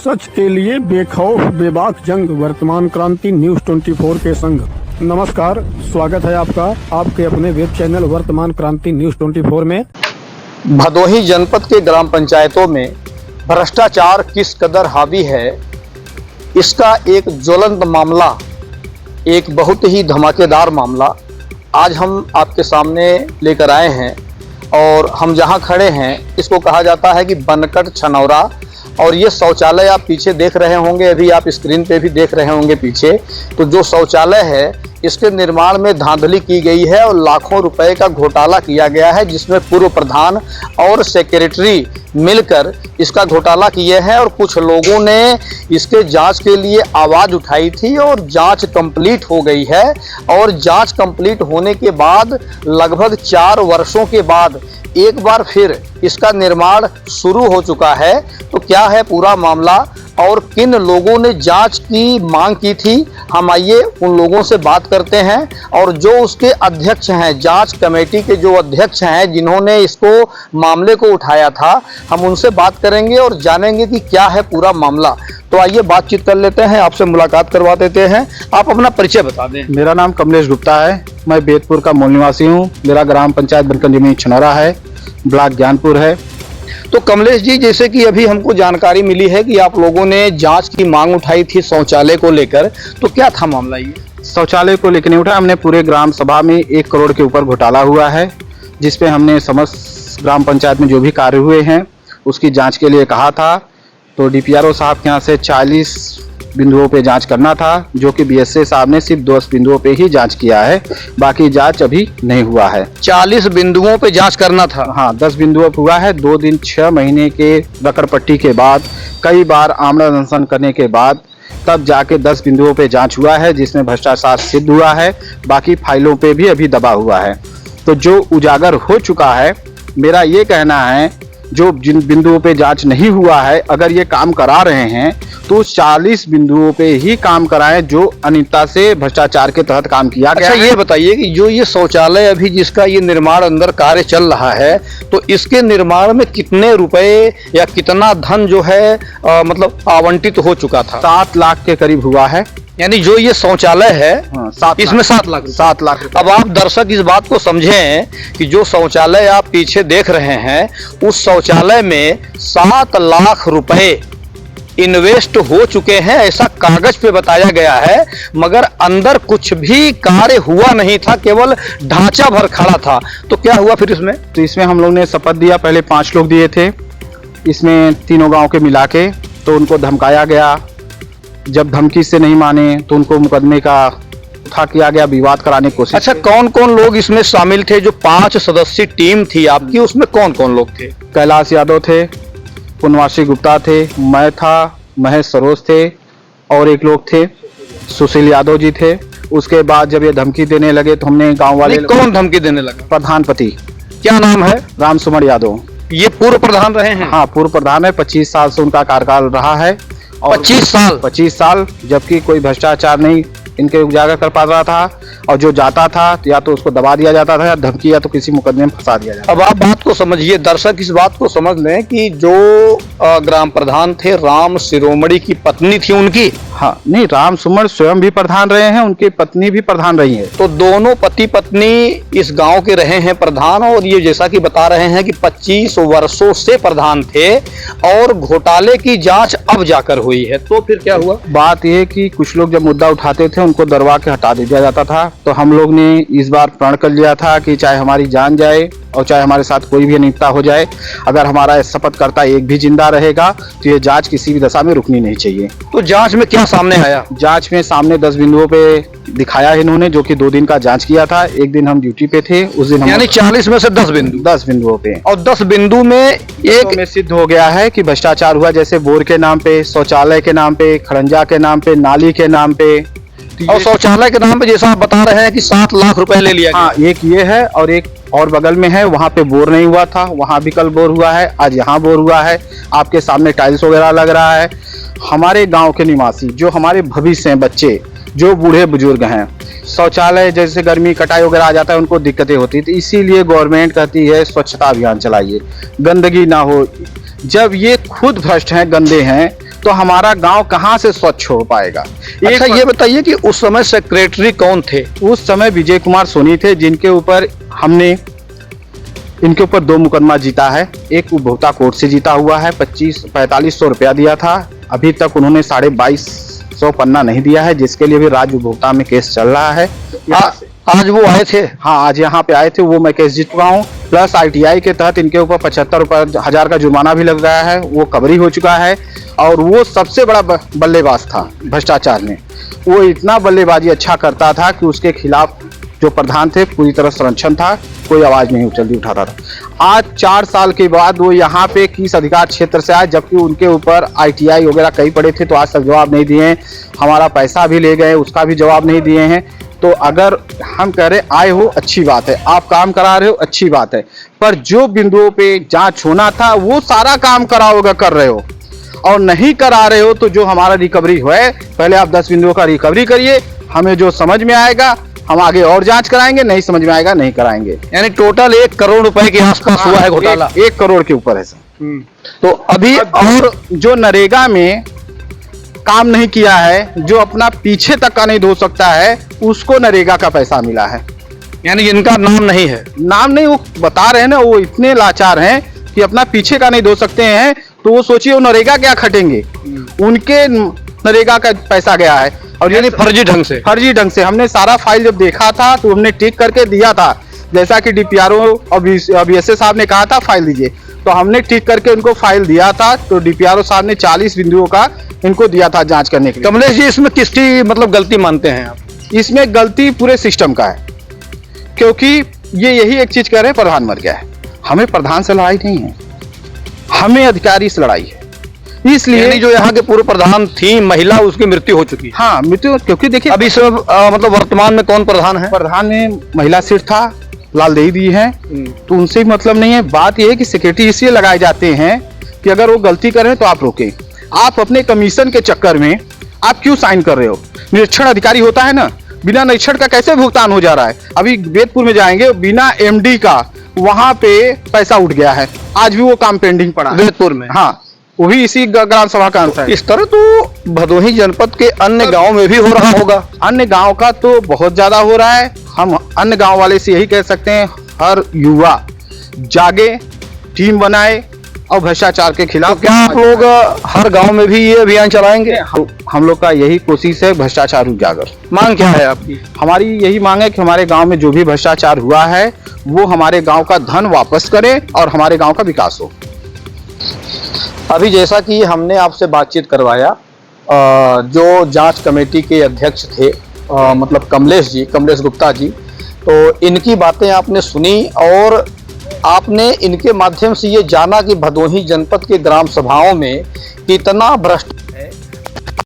सच के लिए बेखौफ बेबाक जंग, वर्तमान क्रांति न्यूज 24 के संग। नमस्कार, स्वागत है आपका आपके अपने वेब चैनल वर्तमान क्रांति न्यूज 24 में। भदोही जनपद के ग्राम पंचायतों में भ्रष्टाचार किस कदर हावी है, इसका एक ज्वलंत मामला, एक बहुत ही धमाकेदार मामला आज हम आपके सामने लेकर आए हैं। और हम जहां खड़े हैं इसको कहा जाता है कि बनकट छनौरा, और ये शौचालय आप पीछे देख रहे होंगे, अभी आप स्क्रीन पे भी देख रहे होंगे पीछे। तो जो शौचालय है इसके निर्माण में धांधली की गई है और लाखों रुपए का घोटाला किया गया है, जिसमें पूर्व प्रधान और सेक्रेटरी मिलकर इसका घोटाला किए हैं। और कुछ लोगों ने इसके जांच के लिए आवाज़ उठाई थी और जांच कंप्लीट हो गई है। और जांच कंप्लीट होने के बाद लगभग 4 वर्षों के बाद एक बार फिर इसका निर्माण शुरू हो चुका है। तो क्या है पूरा मामला और किन लोगों ने जांच की मांग की थी, हम आइए उन लोगों से बात करते हैं। और जो उसके अध्यक्ष हैं, जांच कमेटी के जो अध्यक्ष हैं जिन्होंने इसको मामले को उठाया था, हम उनसे बात करेंगे और जानेंगे कि क्या है पूरा मामला। तो आइए बातचीत कर लेते हैं, आपसे मुलाकात करवा देते हैं। आप अपना परिचय बता दें। मेरा नाम कमलेश गुप्ता है, मैं बेतपुर का मूल निवासी हूँ। मेरा ग्राम पंचायत बनकट छनौरा है, ब्लॉक ज्ञानपुर है। तो कमलेश जी, जैसे कि अभी हमको जानकारी मिली है कि आप लोगों ने जांच की मांग उठाई थी शौचालय को लेकर, तो क्या था मामला? ये शौचालय को लेकर नहीं उठा, हमने पूरे ग्राम सभा में 1 करोड़ के ऊपर घोटाला हुआ है, जिसपे हमने समस्त ग्राम पंचायत में जो भी कार्य हुए हैं उसकी जांच के लिए कहा था। तो डीपीआरओ साहब के यहाँ से 40 बिंदुओं पे जांच करना था, जो कि बीएसए साहब ने सिर्फ 10 बिंदुओं पे ही जांच किया है, बाकी जांच अभी नहीं हुआ है। 40 बिंदुओं पे जांच करना था? हाँ, 10 बिंदुओं पे हुआ है। 2 दिन 6 महीने के रकड़पट्टी के बाद, कई बार आमरण अनशन करने के बाद तब जाके 10 बिंदुओं पे जांच हुआ है, जिसमें भ्रष्टाचार सिद्ध हुआ है। बाकी फाइलों पे भी अभी दबा हुआ है। तो जो उजागर हो चुका है, मेरा ये कहना है जो जिन बिंदुओं पे जांच नहीं हुआ है, अगर ये काम करा रहे हैं तो 40 बिंदुओं पे ही काम कराएं जो अनियमितता से भ्रष्टाचार के तहत काम किया गया। अच्छा, ये बताइए कि जो ये शौचालय अभी जिसका ये निर्माण अंदर कार्य चल रहा है, तो इसके निर्माण में कितने रुपए या कितना धन जो है मतलब आवंटित हो चुका था? 7 लाख के करीब हुआ है। यानी जो ये शौचालय है, हाँ, इसमें 7 लाख। 7 लाख। अब आप दर्शक इस बात को समझें कि जो शौचालय आप पीछे देख रहे हैं, उस शौचालय में 7 लाख रुपए इन्वेस्ट हो चुके हैं, ऐसा कागज पे बताया गया है। मगर अंदर कुछ भी कार्य हुआ नहीं था, केवल ढांचा भर खड़ा था। तो क्या हुआ फिर इसमें? तो इसमें हम लोग ने शपथ दिया, पहले 5 लोग दिए थे, इसमें तीनों गांव के मिला के। तो उनको धमकाया गया, जब धमकी से नहीं माने तो उनको मुकदमे का उठा किया गया, विवाद कराने की कोशिश। अच्छा, कौन कौन लोग इसमें शामिल थे? जो 5 सदस्यीय टीम थी आपकी, उसमें कौन कौन लोग थे? कैलाश यादव थे, पुनवासी गुप्ता थे, मैं था, महेश सरोज थे, और एक लोग थे सुशील यादव जी थे। उसके बाद जब ये धमकी देने लगे तो हमने गांव वाले। कौन धमकी देने लगा? प्रधानपति। क्या नाम है? राम सुमर यादव। ये पूर्व प्रधान रहे हैं? हाँ, पूर्व प्रधान है, 25 साल से उनका कार्यकाल रहा है। 25 साल, जबकि कोई भ्रष्टाचार नहीं इनके उजागर कर पा रहा था। और जो जाता था या तो उसको दबा दिया जाता था, या धमकी, या तो किसी मुकदमे में फंसा दिया जाता। अब आप बात को समझिए, दर्शक इस बात को समझ लें कि जो ग्राम प्रधान थे, राम शिरोमणि की पत्नी थी उनकी। हाँ, नहीं, राम सुमर स्वयं भी प्रधान रहे हैं, उनकी पत्नी भी प्रधान रही है। तो दोनों पति पत्नी इस गांव के रहे हैं प्रधान। और ये जैसा कि बता रहे हैं कि 25 वर्षों से प्रधान थे, और घोटाले की जांच अब जाकर हुई है। तो फिर क्या हुआ? बात यह कि कुछ लोग जब मुद्दा उठाते थे उनको दरवा के हटा दिया जाता था। तो हम लोग ने इस बार प्रण कर लिया था कि चाहे हमारी जान जाए और चाहे हमारे साथ कोई भी अनियमितता हो जाए, अगर हमारा शपथकर्ता एक भी जिंदा रहेगा तो ये जांच किसी भी दशा में रुकनी नहीं चाहिए। तो जांच में क्या सामने आया? जांच में सामने 10 बिंदुओं पे दिखाया इन्होंने, जो कि 2 दिन का जांच किया था। एक दिन हम ड्यूटी पे थे, उस दिन हम, यानी 40 में से 10 बिंदुओं पे, और 10 बिंदु में एक में सिद्ध हो गया है कि भ्रष्टाचार हुआ। जैसे बोर के नाम पे, शौचालय के नाम पे, खड़ंजा के नाम पे, नाली के नाम पे, और शौचालय के नाम पे जैसा आप बता रहे हैं कि 7 लाख रुपए ले लिया गया। हाँ, एक ये है, और एक और बगल में है, वहाँ पे बोर नहीं हुआ था, वहाँ भी कल बोर हुआ है, आज यहाँ बोर हुआ है। आपके सामने टाइल्स वगैरह लग रहा है। हमारे गांव के निवासी, जो हमारे भविष्य हैं, बच्चे जो बूढ़े बुजुर्ग हैं, शौचालय जैसे गर्मी कटाई वगैरह आ जाता है, उनको दिक्कतें होती थी। इसीलिए गवर्नमेंट कहती है स्वच्छता अभियान चलाइए, गंदगी ना हो। जब ये खुद भ्रष्ट हैं, गंदे हैं, तो हमारा गांव कहां से स्वच्छ हो पाएगा। अच्छा, ये बताइए कि उस समय सेक्रेटरी कौन थे? उस समय विजय कुमार सोनी थे, जिनके ऊपर हमने इनके ऊपर 2 मुकदमा जीता है। एक उपभोक्ता कोर्ट से जीता हुआ है, 4500 रुपया दिया था। अभी तक उन्होंने 2250 पन्ना नहीं दिया है, जिसके लिए भी राज्य उपभोक्ता में केस चल रहा है। आज वो आए थे? हाँ, आज यहाँ पे आए थे, वो मैं केस जीत चुका हूँ। प्लस ITI के तहत इनके ऊपर 75,000 का जुर्माना भी लग रहा है, वो कवरी हो चुका है। और वो सबसे बड़ा बल्लेबाज था भ्रष्टाचार में। वो इतना बल्लेबाजी अच्छा करता था कि उसके खिलाफ जो प्रधान थे पूरी तरह संरक्षण था, कोई आवाज नहीं जल्दी उठाता था। आज 4 साल के बाद वो यहाँ पे किस अधिकार क्षेत्र से आए, जबकि उनके ऊपर ITI वगैरह कई पड़े थे, तो आज तक जवाब नहीं दिए हैं। हमारा पैसा भी ले गए, उसका भी जवाब नहीं दिए हैं। तो अगर हम कह रहे आए हो अच्छी बात है, आप काम करा रहे हो अच्छी बात है, पर जो बिंदुओं पे जांच होना था वो सारा काम कराओगे कर रहे हो, और नहीं करा रहे हो तो जो हमारा रिकवरी है, पहले आप 10 बिंदुओं का रिकवरी करिए। हमें जो समझ में आएगा हम आगे और जांच कराएंगे, नहीं समझ में आएगा नहीं कराएंगे। यानी टोटल 1 करोड़ रुपए के आसपास हुआ है घोटाला। 1 करोड़ के ऊपर है सर। तो अभी और जो नरेगा में काम नहीं किया है, जो अपना पीछे तक का नहीं धो सकता है, उसको नरेगा का पैसा मिला है। यानी इनका नाम नहीं है? नाम नहीं, वो बता रहे हैं ना, वो इतने लाचार हैं कि अपना पीछे का नहीं धो सकते हैं, तो वो सोचिए वो नरेगा क्या खटेंगे। उनके नरेगा का पैसा गया है, और यानी फर्जी ढंग से। हमने सारा फाइल जब देखा था तो हमने टिक करके दिया था, जैसा कि DPRO और BSA साहब ने कहा था फाइल दीजिए, तो हमने टिक करके उनको फाइल दिया था। तो DPRO साहब ने 40 बिंदुओं का इनको दिया था जांच करने के लिए। कमलेश जी, इसमें किसकी मतलब गलती मानते हैं आप? इसमें गलती पूरे सिस्टम का है, क्योंकि ये यही एक चीज कह रहे हैं प्रधान मर गया है। हमें प्रधान से लड़ाई नहीं है, हमें अधिकारी से लड़ाई है। इसलिए जो यहाँ के पूर्व प्रधान थी महिला, उसकी मृत्यु हो चुकी है। हाँ, मृत्यु, क्योंकि देखिए अभी सब मतलब वर्तमान में कौन प्रधान है? प्रधान में महिला सीट था, लाल देवी दी है, तो उनसे मतलब नहीं है। बात यह है कि सेक्रेटरी इसलिए लगाए जाते हैं कि अगर वो गलती करें तो आप रोकें। आप अपने कमीशन के चक्कर में आप क्यों साइन कर रहे हो? निरीक्षण अधिकारी होता है ना, बिना निरीक्षण का कैसे भुगतान हो जा रहा है? अभी वेदपुर में जाएंगे, बिना MD का वहां पे पैसा उठ गया है, आज भी वो काम पेंडिंग पड़ा है वेदपुर में। हाँ, वो भी इसी ग्राम सभा का अंश है। इस तरह तो भदोही जनपद के अन्य गांव में भी हो रहा होगा। अन्य गांव का तो बहुत ज्यादा हो रहा है। हम अन्य गांव वाले से यही कह सकते हैं, हर युवा जागे, टीम बनाए और भ्रष्टाचार के खिलाफ। क्या आप लोग हर गांव में भी ये अभियान चलाएंगे? हम लोग का यही कोशिश है, भ्रष्टाचार उजागर। मांग क्या है आपकी? हमारी यही मांग है कि हमारे गांव में जो भी भ्रष्टाचार हुआ है वो हमारे गांव का धन वापस करे और हमारे गांव का विकास हो। अभी जैसा कि हमने आपसे बातचीत करवाया, जो जांच कमेटी के अध्यक्ष थे मतलब कमलेश गुप्ता जी, तो इनकी बातें आपने सुनी और आपने इनके माध्यम से ये जाना कि भदोही जनपद के ग्राम सभाओं में कितना भ्रष्ट